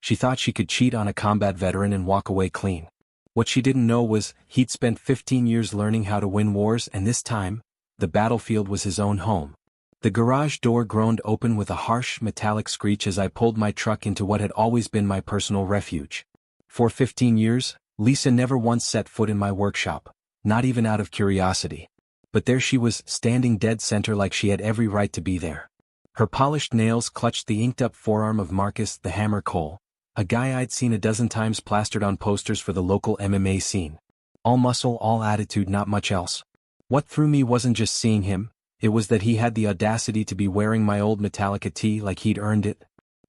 She thought she could cheat on a combat veteran and walk away clean. What she didn't know was, he'd spent 15 years learning how to win wars, and this time, the battlefield was his own home. The garage door groaned open with a harsh, metallic screech as I pulled my truck into what had always been my personal refuge. For 15 years, Lisa never once set foot in my workshop, not even out of curiosity. But there she was, standing dead center like she had every right to be there. Her polished nails clutched the inked-up forearm of Marcus the Hammer Cole, a guy I'd seen a dozen times plastered on posters for the local MMA scene. All muscle, all attitude, not much else. What threw me wasn't just seeing him, it was that he had the audacity to be wearing my old Metallica tee like he'd earned it.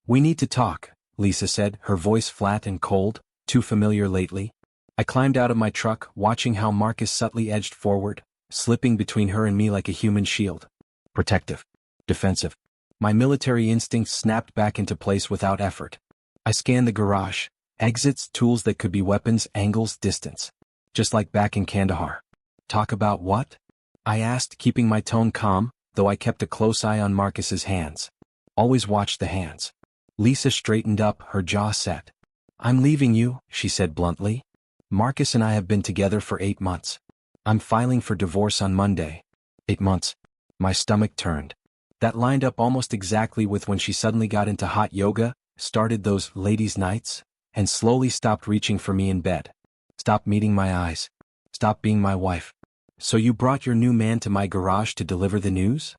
"We need to talk," Lisa said, her voice flat and cold, too familiar lately. I climbed out of my truck, watching how Marcus subtly edged forward, slipping between her and me like a human shield. Protective. Defensive. My military instincts snapped back into place without effort. I scanned the garage. Exits, tools that could be weapons, angles, distance. Just like back in Kandahar. "Talk about what?" I asked, keeping my tone calm, though I kept a close eye on Marcus's hands. Always watch the hands. Lisa straightened up, her jaw set. "I'm leaving you," she said bluntly. "Marcus and I have been together for 8 months. I'm filing for divorce on Monday." 8 months. My stomach turned. That lined up almost exactly with when she suddenly got into hot yoga, started those ladies' nights, and slowly stopped reaching for me in bed. Stopped meeting my eyes. Stopped being my wife. "So you brought your new man to my garage to deliver the news?"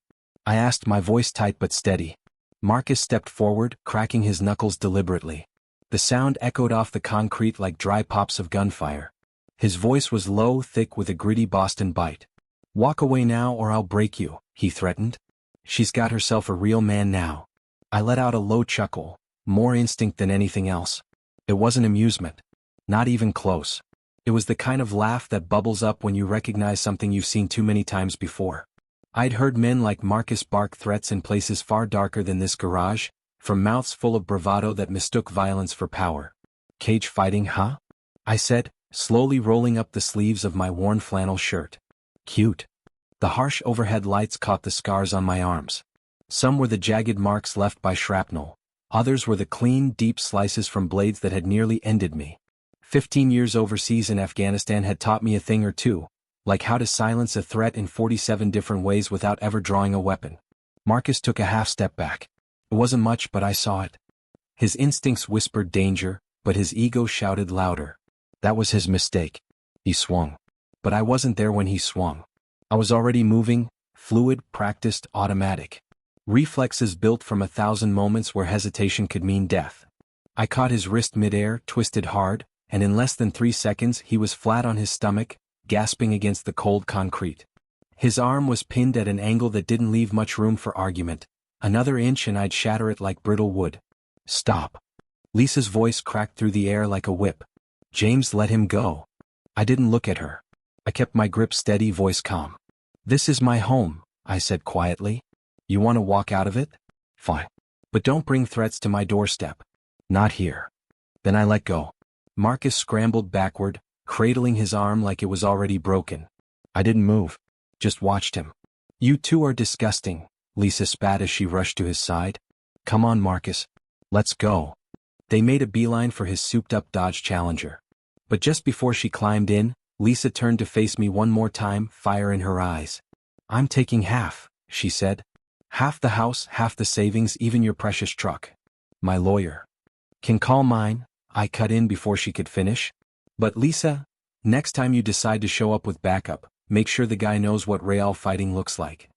I asked, my voice tight but steady. Marcus stepped forward, cracking his knuckles deliberately. The sound echoed off the concrete like dry pops of gunfire. His voice was low, thick with a gritty Boston bite. "Walk away now or I'll break you," he threatened. "She's got herself a real man now." I let out a low chuckle, more instinct than anything else. It wasn't amusement. Not even close. It was the kind of laugh that bubbles up when you recognize something you've seen too many times before. I'd heard men like Marcus bark threats in places far darker than this garage, from mouths full of bravado that mistook violence for power. "Cage fighting, huh?" I said, slowly rolling up the sleeves of my worn flannel shirt. "Cute." The harsh overhead lights caught the scars on my arms. Some were the jagged marks left by shrapnel. Others were the clean, deep slices from blades that had nearly ended me. 15 years overseas in Afghanistan had taught me a thing or two, like how to silence a threat in 47 different ways without ever drawing a weapon. Marcus took a half step back. It wasn't much, but I saw it. His instincts whispered danger, but his ego shouted louder. That was his mistake. He swung. But I wasn't there when he swung. I was already moving, fluid, practiced, automatic. Reflexes built from 1,000 moments where hesitation could mean death. I caught his wrist midair, twisted hard, and in less than 3 seconds he was flat on his stomach, gasping against the cold concrete. His arm was pinned at an angle that didn't leave much room for argument. Another inch and I'd shatter it like brittle wood. "Stop." Lisa's voice cracked through the air like a whip. "James, let him go." I didn't look at her. I kept my grip steady, voice calm. "This is my home," I said quietly. "You want to walk out of it? Fine. But don't bring threats to my doorstep. Not here." Then I let go. Marcus scrambled backward, cradling his arm like it was already broken. I didn't move. Just watched him. "You two are disgusting," Lisa spat as she rushed to his side. "Come on, Marcus. Let's go." They made a beeline for his souped-up Dodge Challenger. But just before she climbed in, Lisa turned to face me one more time, fire in her eyes. "I'm taking half," she said. "Half the house, half the savings, even your precious truck. My lawyer can call mine." I cut in before she could finish. "But Lisa, next time you decide to show up with backup, make sure the guy knows what real fighting looks like."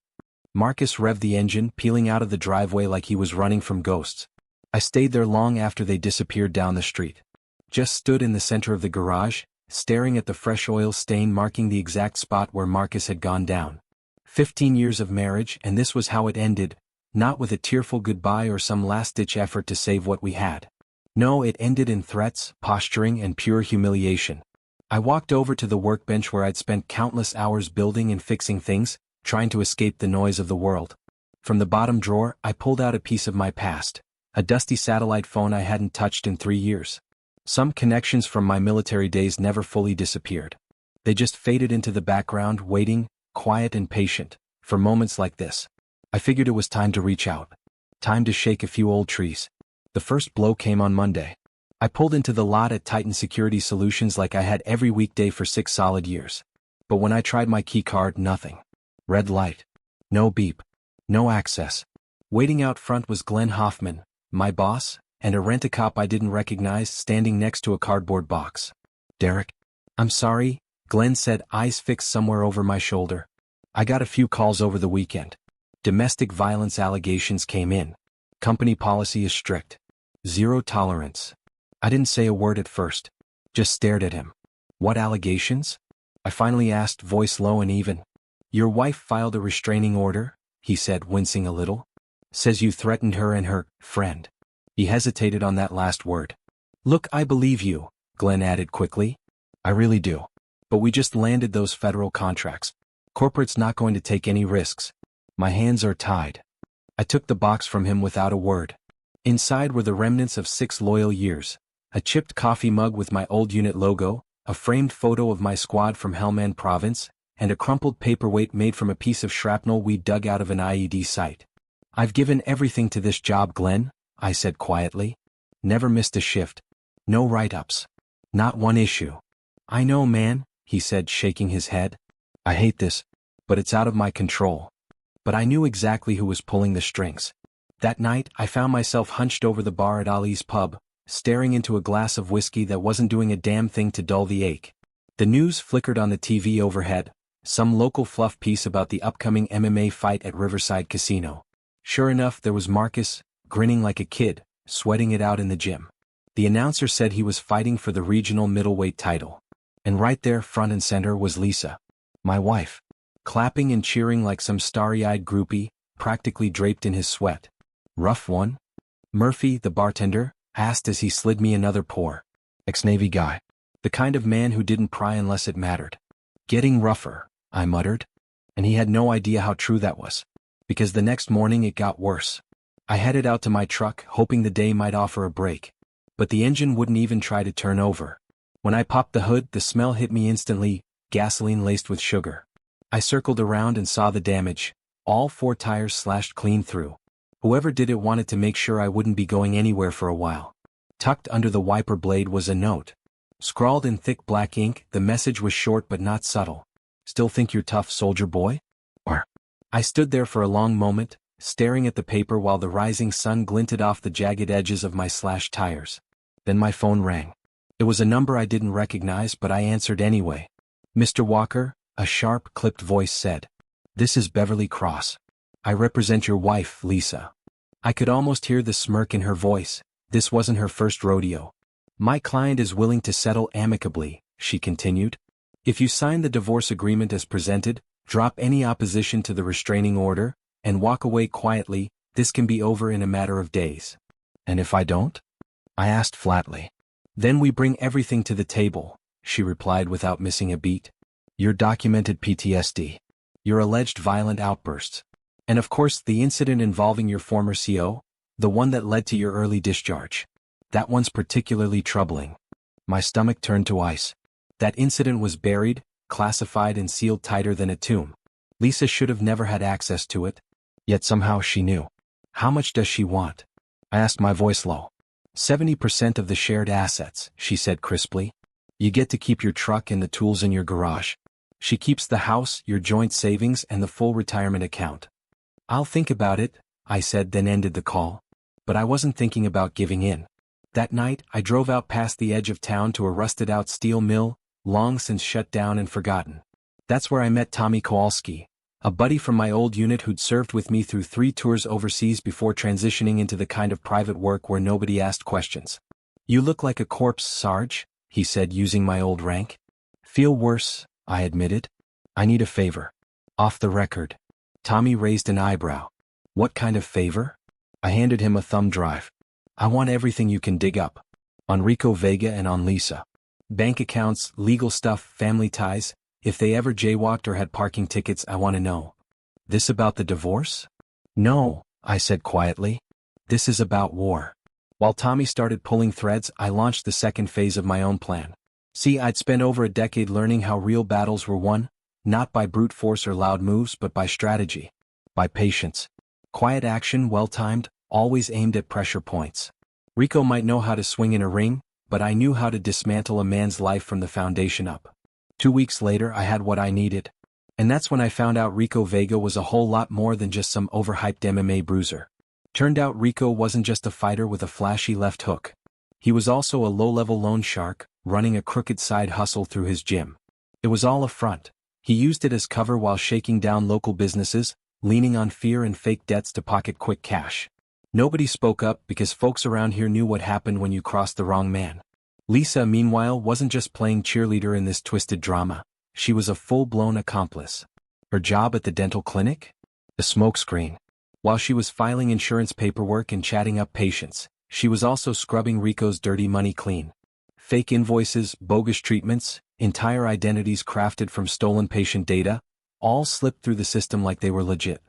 Marcus revved the engine, peeling out of the driveway like he was running from ghosts. I stayed there long after they disappeared down the street. Just stood in the center of the garage, staring at the fresh oil stain marking the exact spot where Marcus had gone down. 15 years of marriage, and this was how it ended, not with a tearful goodbye or some last-ditch effort to save what we had. No, it ended in threats, posturing, and pure humiliation. I walked over to the workbench where I'd spent countless hours building and fixing things, trying to escape the noise of the world. From the bottom drawer, I pulled out a piece of my past, a dusty satellite phone I hadn't touched in 3 years. Some connections from my military days never fully disappeared. They just faded into the background, waiting, quiet and patient, for moments like this. I figured it was time to reach out. Time to shake a few old trees. The first blow came on Monday. I pulled into the lot at Titan Security Solutions like I had every weekday for 6 solid years. But when I tried my key card, nothing. Red light. No beep. No access. Waiting out front was Glenn Hoffman, my boss, and a rent-a-cop I didn't recognize standing next to a cardboard box. Derek? I'm sorry, Glenn said, eyes fixed somewhere over my shoulder. I got a few calls over the weekend. Domestic violence allegations came in. Company policy is strict. Zero tolerance. I didn't say a word at first. Just stared at him. What allegations? I finally asked, voice low and even. Your wife filed a restraining order, he said, wincing a little. Says you threatened her and her friend. He hesitated on that last word. Look, I believe you, Glenn added quickly. I really do. But we just landed those federal contracts. Corporate's not going to take any risks. My hands are tied. I took the box from him without a word. Inside were the remnants of 6 loyal years. A chipped coffee mug with my old unit logo, a framed photo of my squad from Helmand Province, and a crumpled paperweight made from a piece of shrapnel we dug out of an IED site. I've given everything to this job, Glenn, I said quietly. Never missed a shift. No write-ups. Not one issue. I know, man, he said, shaking his head. I hate this, but it's out of my control. But I knew exactly who was pulling the strings. That night, I found myself hunched over the bar at Ali's pub, staring into a glass of whiskey that wasn't doing a damn thing to dull the ache. The news flickered on the TV overhead, some local fluff piece about the upcoming MMA fight at Riverside Casino. Sure enough, there was Marcus, grinning like a kid, sweating it out in the gym. The announcer said he was fighting for the regional middleweight title. And right there, front and center, was Lisa, my wife, clapping and cheering like some starry-eyed groupie, practically draped in his sweat. Rough one? Murphy, the bartender, asked as he slid me another pour. Ex-Navy guy. The kind of man who didn't pry unless it mattered. Getting rougher, I muttered. And he had no idea how true that was. Because the next morning it got worse. I headed out to my truck, hoping the day might offer a break. But the engine wouldn't even try to turn over. When I popped the hood, the smell hit me instantly, gasoline laced with sugar. I circled around and saw the damage. All 4 tires slashed clean through. Whoever did it wanted to make sure I wouldn't be going anywhere for a while. Tucked under the wiper blade was a note. Scrawled in thick black ink, the message was short but not subtle. Still think you're tough, soldier boy? Or? I stood there for a long moment, staring at the paper while the rising sun glinted off the jagged edges of my slashed tires. Then my phone rang. It was a number I didn't recognize, but I answered anyway. Mr. Walker, a sharp, clipped voice said. This is Beverly Cross. I represent your wife, Lisa. I could almost hear the smirk in her voice. This wasn't her first rodeo. My client is willing to settle amicably, she continued. If you sign the divorce agreement as presented, drop any opposition to the restraining order, and walk away quietly, this can be over in a matter of days. And if I don't? I asked flatly. Then we bring everything to the table, she replied without missing a beat. Your documented PTSD. Your alleged violent outbursts. And of course the incident involving your former CO, the one that led to your early discharge. That one's particularly troubling. My stomach turned to ice. That incident was buried, classified and sealed tighter than a tomb. Lisa should have never had access to it. Yet somehow she knew. How much does she want? I asked, my voice low. 70% of the shared assets, she said crisply. You get to keep your truck and the tools in your garage. She keeps the house, your joint savings, and the full retirement account. I'll think about it, I said, then ended the call. But I wasn't thinking about giving in. That night, I drove out past the edge of town to a rusted-out steel mill, long since shut down and forgotten. That's where I met Tommy Kowalski, a buddy from my old unit who'd served with me through 3 tours overseas before transitioning into the kind of private work where nobody asked questions. You look like a corpse, Sarge, he said, using my old rank. Feel worse, I admitted. I need a favor. Off the record. Tommy raised an eyebrow. What kind of favor? I handed him a thumb drive. I want everything you can dig up. On Rico Vega and on Lisa. Bank accounts, legal stuff, family ties. If they ever jaywalked or had parking tickets, I want to know. This about the divorce? No, I said quietly. This is about war. While Tommy started pulling threads, I launched the second phase of my own plan. See, I'd spent over a decade learning how real battles were won, not by brute force or loud moves, but by strategy. By patience. Quiet action, well-timed, always aimed at pressure points. Rico might know how to swing in a ring, but I knew how to dismantle a man's life from the foundation up. 2 weeks later I had what I needed. And that's when I found out Rico Vega was a whole lot more than just some overhyped MMA bruiser. Turned out Rico wasn't just a fighter with a flashy left hook. He was also a low-level loan shark, running a crooked side hustle through his gym. It was all a front. He used it as cover while shaking down local businesses, leaning on fear and fake debts to pocket quick cash. Nobody spoke up because folks around here knew what happened when you crossed the wrong man. Lisa, meanwhile, wasn't just playing cheerleader in this twisted drama. She was a full-blown accomplice. Her job at the dental clinic? A smokescreen. While she was filing insurance paperwork and chatting up patients, she was also scrubbing Rico's dirty money clean. Fake invoices, bogus treatments, entire identities crafted from stolen patient data, all slipped through the system like they were legit.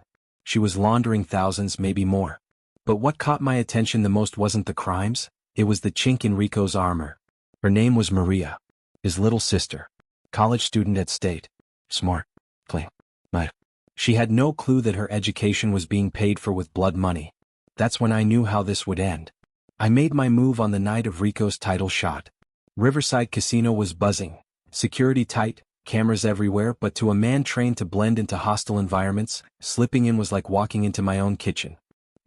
She was laundering thousands, maybe more. But what caught my attention the most wasn't the crimes, it was the chink in Rico's armor. Her name was Maria. His little sister. College student at State. Smart. Clean. But she had no clue that her education was being paid for with blood money. That's when I knew how this would end. I made my move on the night of Rico's title shot. Riverside Casino was buzzing. Security tight, cameras everywhere, but to a man trained to blend into hostile environments, slipping in was like walking into my own kitchen.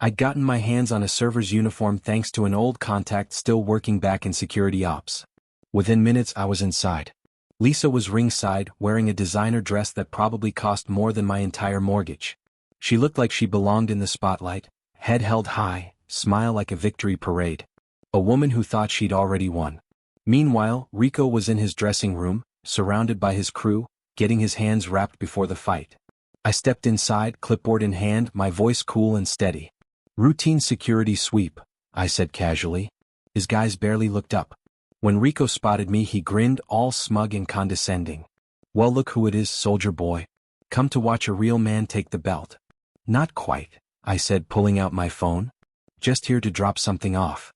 I'd gotten my hands on a server's uniform thanks to an old contact still working back in security ops. Within minutes I was inside. Lisa was ringside, wearing a designer dress that probably cost more than my entire mortgage. She looked like she belonged in the spotlight, head held high, smile like a victory parade. A woman who thought she'd already won. Meanwhile, Rico was in his dressing room, surrounded by his crew, getting his hands wrapped before the fight. I stepped inside, clipboard in hand, my voice cool and steady. "Routine security sweep," I said casually. His guys barely looked up. When Rico spotted me, he grinned, all smug and condescending. "Well, look who it is, soldier boy. Come to watch a real man take the belt." "Not quite," I said, pulling out my phone. "Just here to drop something off."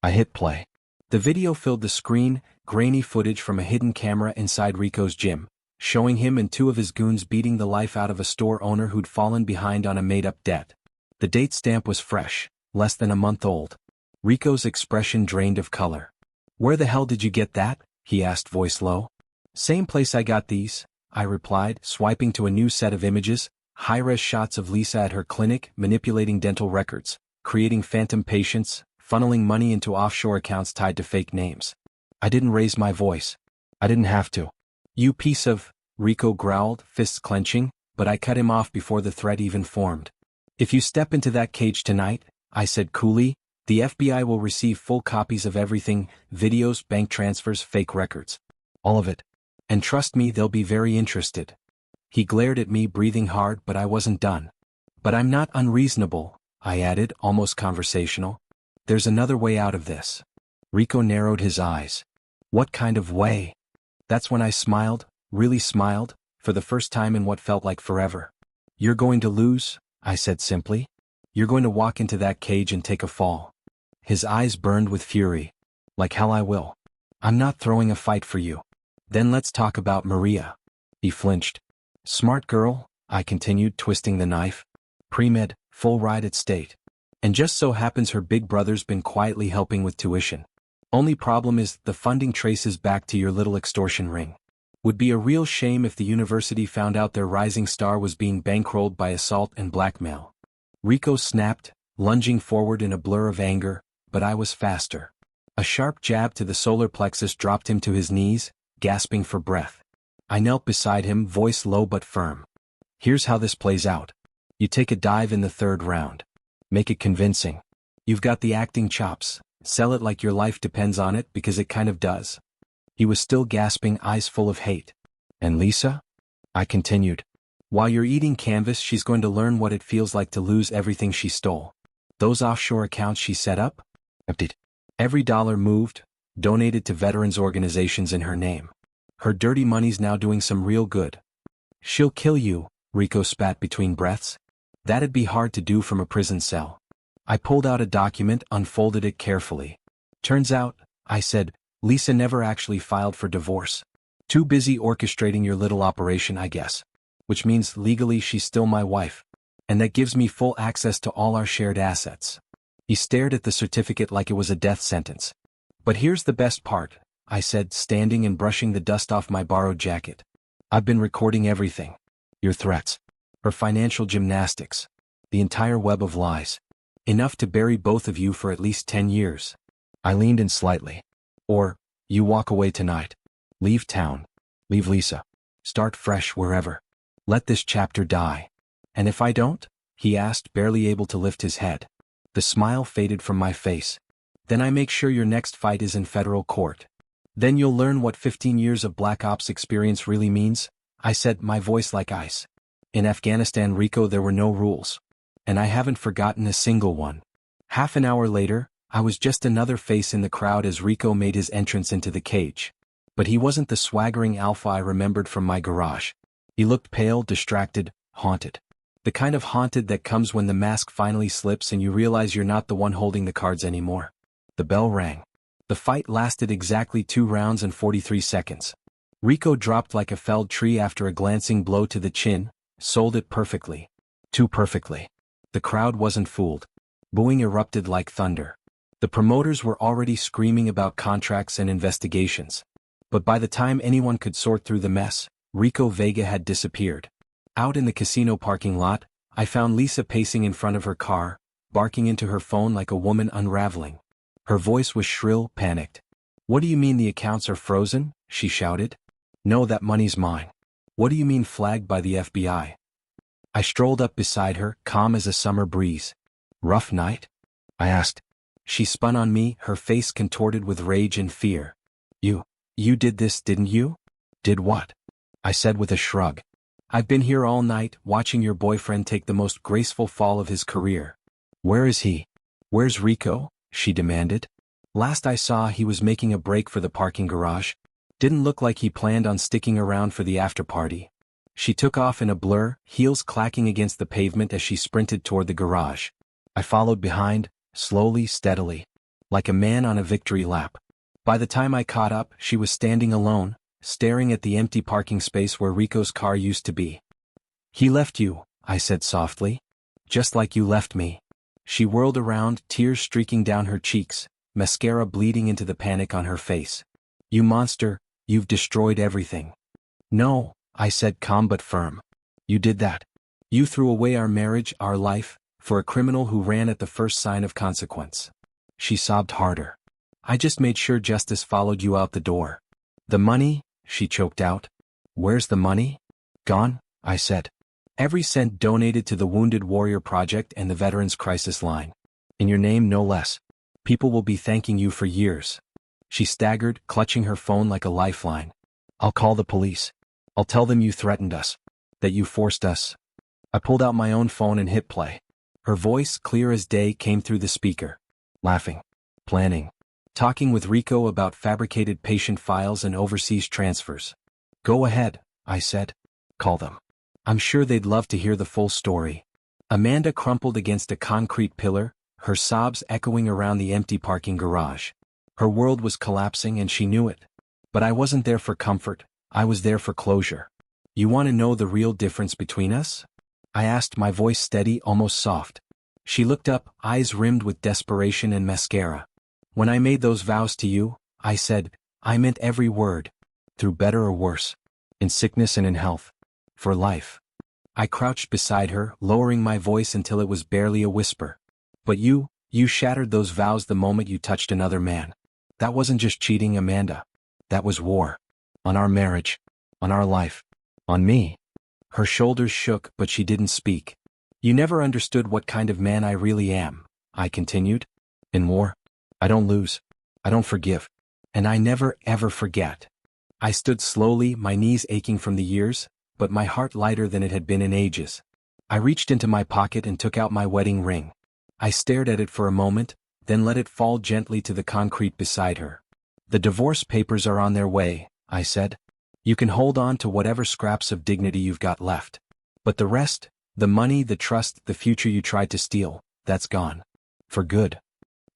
I hit play. The video filled the screen, grainy footage from a hidden camera inside Rico's gym, showing him and two of his goons beating the life out of a store owner who'd fallen behind on a made-up debt. The date stamp was fresh, less than a month old. Rico's expression drained of color. "Where the hell did you get that?" he asked, voice low. "Same place I got these," I replied, swiping to a new set of images, high-res shots of Lisa at her clinic, manipulating dental records, creating phantom patients, funneling money into offshore accounts tied to fake names. I didn't raise my voice. I didn't have to. "You piece of," Rico growled, fists clenching, but I cut him off before the threat even formed. "If you step into that cage tonight," I said coolly, "the FBI will receive full copies of everything, videos, bank transfers, fake records. All of it. And trust me, they'll be very interested." He glared at me, breathing hard, but I wasn't done. "But I'm not unreasonable," I added, almost conversational. "There's another way out of this." Rico narrowed his eyes. "What kind of way?" That's when I smiled, really smiled, for the first time in what felt like forever. "You're going to lose," I said simply. "You're going to walk into that cage and take a fall." His eyes burned with fury. "Like hell I will. I'm not throwing a fight for you." "Then let's talk about Maria." He flinched. "Smart girl," I continued, twisting the knife. "Pre-med, full ride at State. And just so happens her big brother's been quietly helping with tuition. Only problem is, the funding traces back to your little extortion ring. Would be a real shame if the university found out their rising star was being bankrolled by assault and blackmail." Rico snapped, lunging forward in a blur of anger, but I was faster. A sharp jab to the solar plexus dropped him to his knees, gasping for breath. I knelt beside him, voice low but firm. "Here's how this plays out. You take a dive in the third round. Make it convincing. You've got the acting chops. Sell it like your life depends on it, because it kind of does." He was still gasping, eyes full of hate. "And Lisa?" I continued. "While you're eating canvas, she's going to learn what it feels like to lose everything she stole. Those offshore accounts she set up? Emptied. Every dollar moved, donated to veterans organizations in her name. Her dirty money's now doing some real good." "She'll kill you," Rico spat between breaths. "That'd be hard to do from a prison cell." I pulled out a document, unfolded it carefully. "Turns out," I said, "Lisa never actually filed for divorce. Too busy orchestrating your little operation, I guess. Which means legally she's still my wife. And that gives me full access to all our shared assets." He stared at the certificate like it was a death sentence. But here's the best part, I said, standing and brushing the dust off my borrowed jacket. I've been recording everything. Your threats. Her financial gymnastics. The entire web of lies. Enough to bury both of you for at least 10 years. I leaned in slightly. Or, you walk away tonight. Leave town. Leave Lisa. Start fresh wherever. Let this chapter die. And if I don't? He asked, barely able to lift his head. The smile faded from my face. Then I make sure your next fight is in federal court. Then you'll learn what 15 years of black ops experience really means, I said, my voice like ice. In Afghanistan, Rico, there were no rules. And I haven't forgotten a single one. Half an hour later, I was just another face in the crowd as Rico made his entrance into the cage. But he wasn't the swaggering alpha I remembered from my garage. He looked pale, distracted, haunted. The kind of haunted that comes when the mask finally slips and you realize you're not the one holding the cards anymore. The bell rang. The fight lasted exactly 2 rounds and 43 seconds. Rico dropped like a felled tree after a glancing blow to the chin, sold it perfectly. Too perfectly. The crowd wasn't fooled. Booing erupted like thunder. The promoters were already screaming about contracts and investigations. But by the time anyone could sort through the mess, Rico Vega had disappeared. Out in the casino parking lot, I found Lisa pacing in front of her car, barking into her phone like a woman unraveling. Her voice was shrill, panicked. What do you mean the accounts are frozen? She shouted. No, that money's mine. What do you mean flagged by the FBI? I strolled up beside her, calm as a summer breeze. Rough night? I asked. She spun on me, her face contorted with rage and fear. You did this, didn't you? Did what? I said with a shrug. I've been here all night, watching your boyfriend take the most graceful fall of his career. Where is he? Where's Rico? She demanded. Last I saw, he was making a break for the parking garage. Didn't look like he planned on sticking around for the after-party. She took off in a blur, heels clacking against the pavement as she sprinted toward the garage. I followed behind, slowly, steadily. Like a man on a victory lap. By the time I caught up, she was standing alone, staring at the empty parking space where Rico's car used to be. He left you, I said softly. Just like you left me. She whirled around, tears streaking down her cheeks, mascara bleeding into the panic on her face. You monster, you've destroyed everything. No, I said, calm but firm. You did that. You threw away our marriage, our life, for a criminal who ran at the first sign of consequence. She sobbed harder. I just made sure justice followed you out the door. The money, she choked out. Where's the money? Gone, I said. Every cent donated to the Wounded Warrior Project and the Veterans Crisis Line. In your name, no less. People will be thanking you for years. She staggered, clutching her phone like a lifeline. I'll call the police. I'll tell them you threatened us. That you forced us. I pulled out my own phone and hit play. Her voice, clear as day, came through the speaker. Laughing. Planning. Talking with Rico about fabricated patient files and overseas transfers. Go ahead, I said. Call them. I'm sure they'd love to hear the full story. Amanda crumpled against a concrete pillar, her sobs echoing around the empty parking garage. Her world was collapsing and she knew it. But I wasn't there for comfort, I was there for closure. You want to know the real difference between us? I asked, my voice steady, almost soft. She looked up, eyes rimmed with desperation and mascara. When I made those vows to you, I said, I meant every word. Through better or worse. In sickness and in health. For life. I crouched beside her, lowering my voice until it was barely a whisper. But you shattered those vows the moment you touched another man. That wasn't just cheating, Amanda. That was war. On our marriage. On our life. On me. Her shoulders shook, but she didn't speak. You never understood what kind of man I really am, I continued. In war, I don't lose. I don't forgive. And I never ever forget. I stood slowly, my knees aching from the years, but my heart lighter than it had been in ages. I reached into my pocket and took out my wedding ring. I stared at it for a moment, then let it fall gently to the concrete beside her. The divorce papers are on their way, I said. You can hold on to whatever scraps of dignity you've got left. But the rest, the money, the trust, the future you tried to steal, that's gone. For good.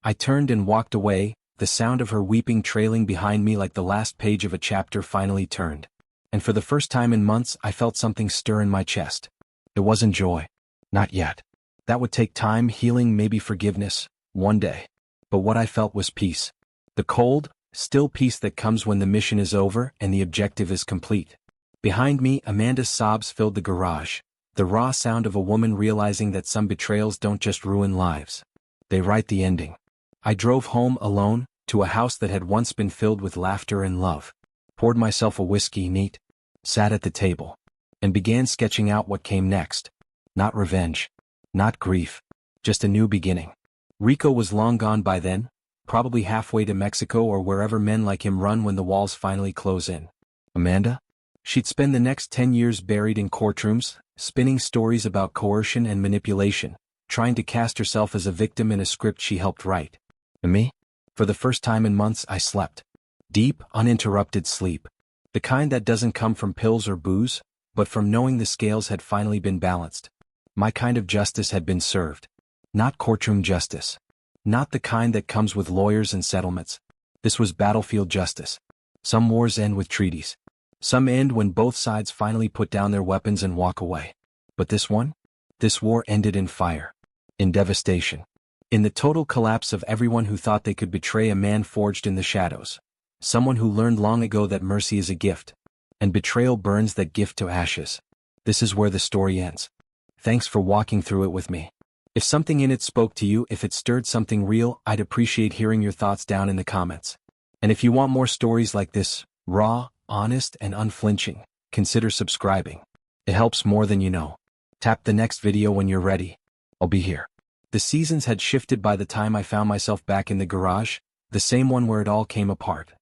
I turned and walked away, the sound of her weeping trailing behind me like the last page of a chapter finally turned. And for the first time in months I felt something stir in my chest. It wasn't joy. Not yet. That would take time, healing, maybe forgiveness, one day. But what I felt was peace. The cold, still peace that comes when the mission is over and the objective is complete. Behind me, Amanda's sobs filled the garage, the raw sound of a woman realizing that some betrayals don't just ruin lives. They write the ending. I drove home alone, to a house that had once been filled with laughter and love. Poured myself a whiskey neat, sat at the table, and began sketching out what came next. Not revenge, not grief, just a new beginning. Rico was long gone by then, probably halfway to Mexico or wherever men like him run when the walls finally close in. Amanda? She'd spend the next 10 years buried in courtrooms, spinning stories about coercion and manipulation, trying to cast herself as a victim in a script she helped write. And me? For the first time in months I slept. Deep, uninterrupted sleep. The kind that doesn't come from pills or booze, but from knowing the scales had finally been balanced. My kind of justice had been served. Not courtroom justice. Not the kind that comes with lawyers and settlements. This was battlefield justice. Some wars end with treaties. Some end when both sides finally put down their weapons and walk away. But this one? This war ended in fire. In devastation. In the total collapse of everyone who thought they could betray a man forged in the shadows. Someone who learned long ago that mercy is a gift. And betrayal burns that gift to ashes. This is where the story ends. Thanks for walking through it with me. If something in it spoke to you, if it stirred something real, I'd appreciate hearing your thoughts down in the comments. And if you want more stories like this, raw, honest, and unflinching, consider subscribing. It helps more than you know. Tap the next video when you're ready. I'll be here. The seasons had shifted by the time I found myself back in the garage, the same one where it all came apart.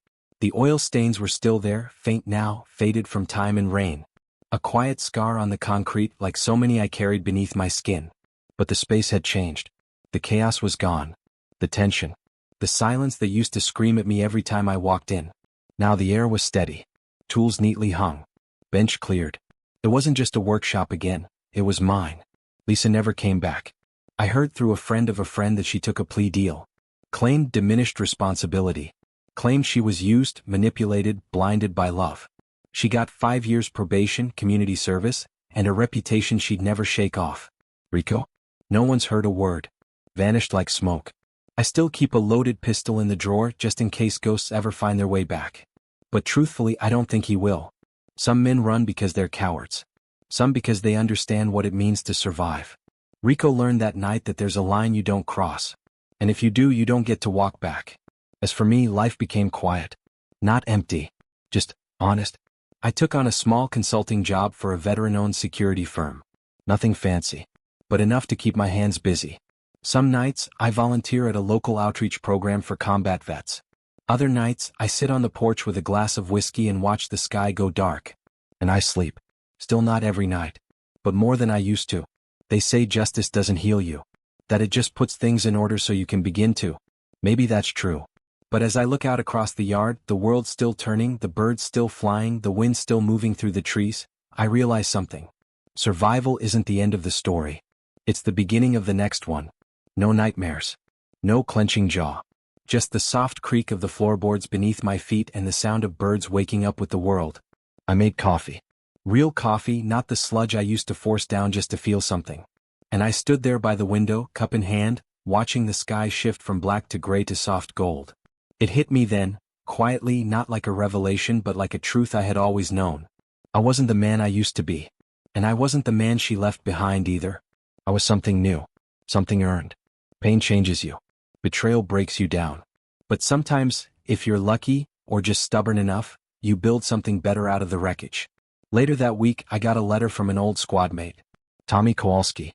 The oil stains were still there, faint now, faded from time and rain. A quiet scar on the concrete like so many I carried beneath my skin. But the space had changed. The chaos was gone. The tension. The silence that used to scream at me every time I walked in. Now the air was steady. Tools neatly hung. Bench cleared. It wasn't just a workshop again, it was mine. Lisa never came back. I heard through a friend of a friend that she took a plea deal. Claimed diminished responsibility. Claimed she was used, manipulated, blinded by love. She got 5 years probation, community service, and a reputation she'd never shake off. Rico? No one's heard a word. Vanished like smoke. I still keep a loaded pistol in the drawer just in case ghosts ever find their way back. But truthfully, I don't think he will. Some men run because they're cowards. Some because they understand what it means to survive. Rico learned that night that there's a line you don't cross. And if you do, you don't get to walk back. As for me, life became quiet. Not empty. Just honest. I took on a small consulting job for a veteran-owned security firm. Nothing fancy, but enough to keep my hands busy. Some nights, I volunteer at a local outreach program for combat vets. Other nights, I sit on the porch with a glass of whiskey and watch the sky go dark. And I sleep. Still not every night, but more than I used to. They say justice doesn't heal you. That it just puts things in order so you can begin to. Maybe that's true. But as I look out across the yard, the world still turning, the birds still flying, the wind still moving through the trees, I realize something. Survival isn't the end of the story. It's the beginning of the next one. No nightmares. No clenching jaw. Just the soft creak of the floorboards beneath my feet and the sound of birds waking up with the world. I made coffee. Real coffee, not the sludge I used to force down just to feel something. And I stood there by the window, cup in hand, watching the sky shift from black to gray to soft gold. It hit me then, quietly, not like a revelation but like a truth I had always known. I wasn't the man I used to be. And I wasn't the man she left behind either. I was something new. Something earned. Pain changes you. Betrayal breaks you down. But sometimes, if you're lucky, or just stubborn enough, you build something better out of the wreckage. Later that week, I got a letter from an old squad mate. Tommy Kowalski.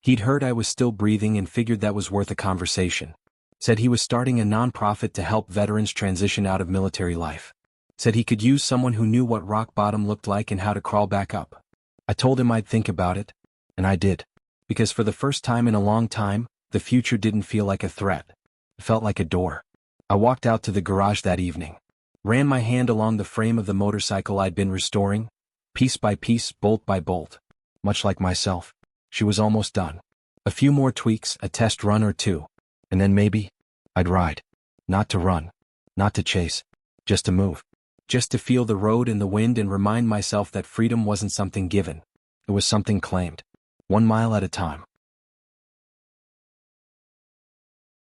He'd heard I was still breathing and figured that was worth a conversation. Said he was starting a nonprofit to help veterans transition out of military life. Said he could use someone who knew what rock bottom looked like and how to crawl back up. I told him I'd think about it, and I did. Because for the first time in a long time, the future didn't feel like a threat. It felt like a door. I walked out to the garage that evening. Ran my hand along the frame of the motorcycle I'd been restoring, piece by piece, bolt by bolt. Much like myself, she was almost done. A few more tweaks, a test run or two. And then maybe, I'd ride. Not to run. Not to chase. Just to move. Just to feel the road and the wind and remind myself that freedom wasn't something given. It was something claimed. 1 mile at a time.